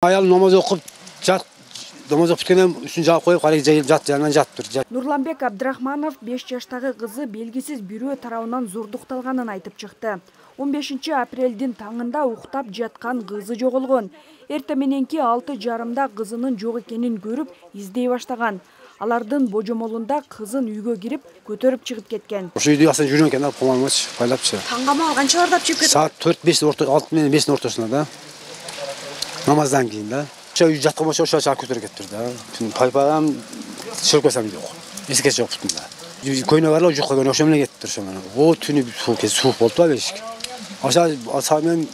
Ayal namaz okup jat, namaz okutkenden üstüne cevap koyup qaray jayылып жатты, жанынан жатып тұр. Нурланбек Абдрахманов 5 жаштагы кызы белгисиз бирөө тарабынан зордукталганын айтып чыкты. 15 апрелдин таңында уктап жаткан кызы жоголгон. Эрте мененки 6:30 кызынын жок экенин көрүп, издей баштаган. Алардын божомолунда кызын үйгө кирип, көтөрүп чыгып кеткен. Ошо үйдө асан жүргөн экен, комалмач, байлапчы. Таңгама алганчалардап чыгып кеткен. Saat 4-5 orta 6 менен 5 ортосунда да. Намаздан кийин да. Ошо үй жаткан болсо ошо чак көтөрүп кетти да. Пайпагам чөкөсөм жок. Эске жокпун да. Көйнө барлар жукка көрүнүп ошо менен кетти ошо менен. О түнү суук болду да бешик. Ошо мен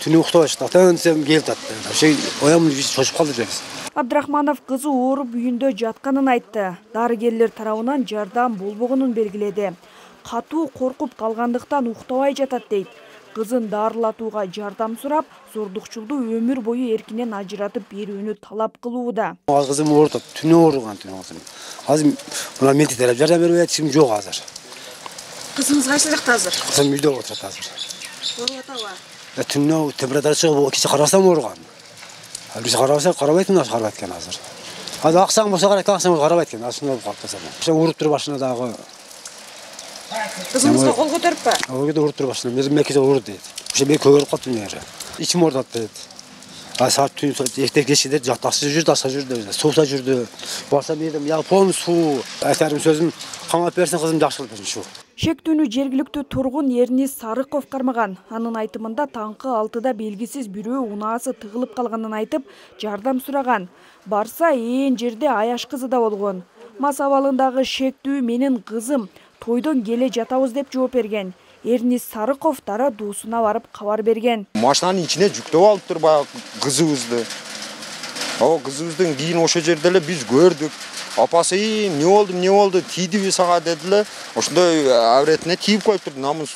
түнү уктап чыкты. Атан келип атты. Ошо оям чочуп калды деп. Абдрахманов кызы ооруп үйүндө жатканын айтты. Дарыгерлер тарабынан жардам болбогонун белгиледи. Катуу коркуп калгандыктан уктабай жатат дейт. Кызын дарылатууга жардам сурап, зордукчулду өмүр бою эркинен ажыратып берүүнү талап кылууда. Кызым ооруп, түнү ооруган түнү кызым. Азыр мына медиктер жардам берип атышым жок азыр. Кызыңыз кайсы жакта азыр? Кызым үйдө отурат азыр. Ооруп атабы? Түнү температура чыгып, кече карасам ооруган. Биз карабайт экен азыр. Азыр аксаң болсо карайт, аксаң болсо карабайт экен. Ашына болуп калды. Ошо ооруп туруп башына дагы. Кызыңызга кол көтөрүппү? Ооруп ооруп туруп башына. Мен мекеде ооруп дейт. Ошо мен көгөрүп калдым мери. Ичим оорутат дейт. Саат түн эртең кечеде жактаксы жүрдү, аса жүрдү, сууда жүрдү. Барсам дедим, я полный суу. Айтарым сөзүм, камап берсин кызым жакшылык берсин шу. Шектүүнү жергиликтүү тургун Эрнис Сарыков кармаган. Анын айтымында таңкы 6-да белгисиз бирөө унаасы тыгылып калганын айтып, жардам сураган. Барса ээн жерде Аяш кызы да болгон. Мас абалындагы шектүү менин кызым, тойдон келе жатабыз деп жооп берген. Эрнис Сарыков дара дуусуна барып кабар берген. Машинанын ичине жүктөп алыптыр баягы кызыбызды. Кызыбыздын кийин ошо жерде эле биз көрдүк. Апасы эмне болду, тийдиби сага дедиле. Ошондой авретине тийип коюптур, намус.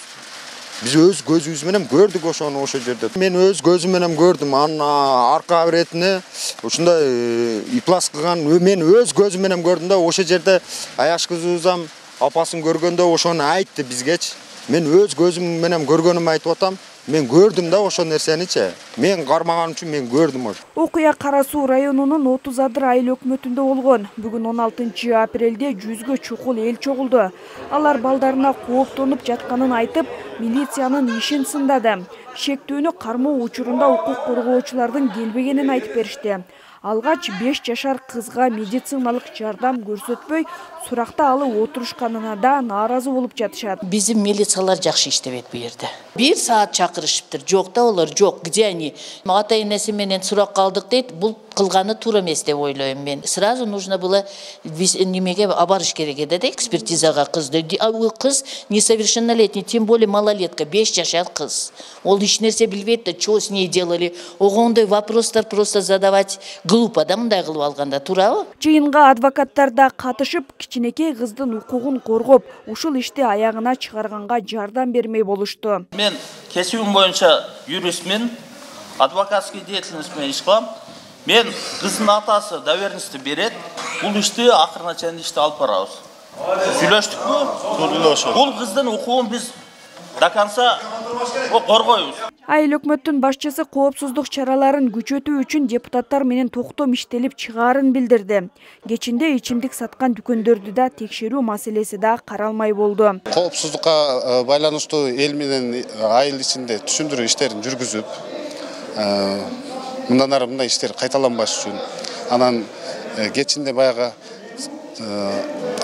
Биз өз көзүбүз менен көрдүк ошону ошо жерде. Мен өз көзүм менен көрдүм, анын арка авретине ушундай иплас кылган мен өз көзүм менен көрдүм да, ошо жерде Аяш кызыбызам апасын көргөндө ошону айтты бизгечи. Мен өз көзүм менен көргөнүмдү айтып атам. Мен көрдүм да ошо нерсеничи. Мен кармаган үчүн мен көрдүм ошо. Окуя Кара Суу районунун 30 Адыр айыл өкмөтүндө болгон. Бүгүн 16 апрелде 100гө чукул эл чогулду. Алар балдарына кооптонуп жатканын айтып, милициянын ишин сындады. Шектүүнү кармоо учурунда укук коргоочулардын келбегенин айтып беришти. Алгач 5 жашар кызга медициналык жардам көрсөтпөй, суракта алып отурушканына да нааразы болуп жатышат. Биздин милициялар жакшы иштебейт бу жерде. 1 саат чакырышыптыр. Жок да олар, жок. Где они? Ата-энеси менен сурак калдык дейт. Бул кылганы туура эмес деп ойлойм мен. Сразу нужно было немеге абарыш керек эди да, экспертизага кызды. Кыз несовершеннолетний, тем более малолетка, 5 жашар кыз. Ол эч нерсе билбейт да, что с ней делали? Огондой вопростар просто задавать глупо да, мындай кылып алганда, туурабы? Жыйынга адвокаттар да катышып, кичинекей кыздын укугун коргоп, ушул ишти аягына чыгарганга жардам бермей болушту. Мен кесибим боюнча юристмин, адвокатский деятельностьмен иш кылам. Мен кыздын атасы доверенности берет, бул ишти акырына чейин ишти алып барабыз. Сүйлөштүкпү? Сүйлөшүп. Бул кыздын укугун биз до конца коргойбуз. Айыл өкмөттүн башчысы коопсуздук чараларын күчөтүү үчүн депутаттар менен токтом иштелип чыгаарын билдирди. Кечинде ичимдик саткан дүкөндөрдү да текшерүү маселеси да каралмай болду. Коопсуздукка байланыштуу эл менен айыл ичинде түшүндүрүү иштерин жүргүзүп, мындан ары мындай иштер кайталанбаш үчүн, анан кечинде баягы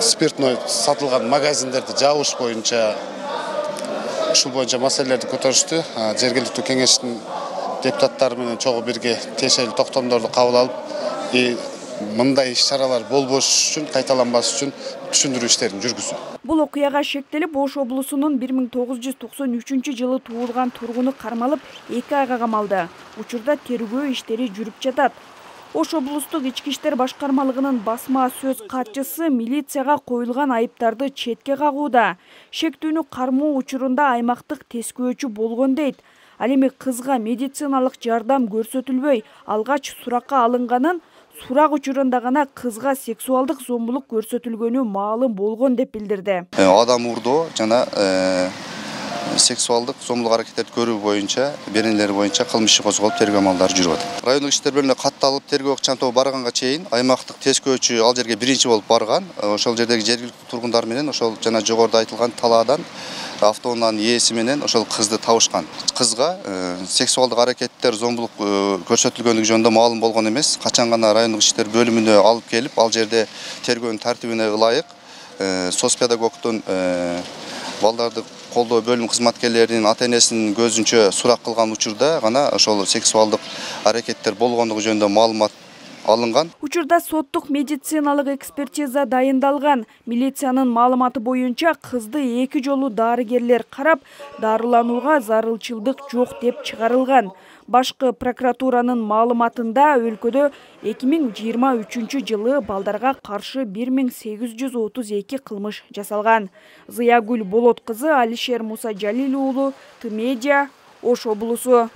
спиртной сатылган магазиндерди жабыш боюнча ушул боюнча маселелерди көтөрүштү. Жергиликтүү кеңештин депутаттары менен чогуу бирге тиешелүү токтомдорду кабыл алып, мындай иш-чаралар болбош үчүн, кайталанбаш үчүн түшүндүрүү иштерин жүргүздү. Бул окуяга шектелип, Ош облусунун 1993-жылы туулган тургуну кармалып 2 айга камалды. Учурда тергөө иштери жүрүп жатат. Ош облустук ички иштер башкармалыгынын басма сөз катчысы милицияга коюлган айыптарды четке кагууда. Шектүүнү кармоо учурунда аймактык тескөөчү болгон дейт. Ал эми кызга медициналык жардам көрсөтүлбөй, алгач суракка алынганын, сурак учурунда гана кызга сексуалдык зомбулук көрсөтүлгөнү маалым болгон деп билдирди. Адам урдоо жана сексуалдык зомбулук аракеттерди көрүү боюнча беренелери боюнча кылмыш иши козголуп тергөө амалдары жүрүп атат. Райондук иштер бөлүмүнө катталып тергөө качантоо барганга чейин аймактык тескөөчү ал жерге биринчи болуп барган. Ошол жердеги жергиликтүү тургундар менен ошол жана жогоруда айтылган талаадан автоунаанын ээси менен ошол кызды табышкан. Кызга сексуалдык аракеттер зомбулук көрсөтүлгөндүгү жөнүндө маалым болгон эмес. Качан гана райондук иштер бөлүмүнө алып келип, ал жерде тергөөнүн тартибине ылайык соц педагогдун балдарды колдоо бөлүм кызматкерлеринин ата-энесинин көзүнчө сурак кылган учурда гана ошол сексуалдык аракеттер болгондугу жөнүндө маалымат алынган. Учурда соттук медициналык экспертиза дайындалган. Милициянын маалыматы боюнча кызды 2 жолу дарыгерлер карап, дарыланууга зарылчылдык жок деп чыгарылган. Башкы прокуратуранын маалыматында өлкөдө 2023 жылы балдарга каршы 1832 кылмыш жасалган. Зыягүл Болот кызы, Алишер Мусажалил уулу, Т-Медиа, Ош облусу.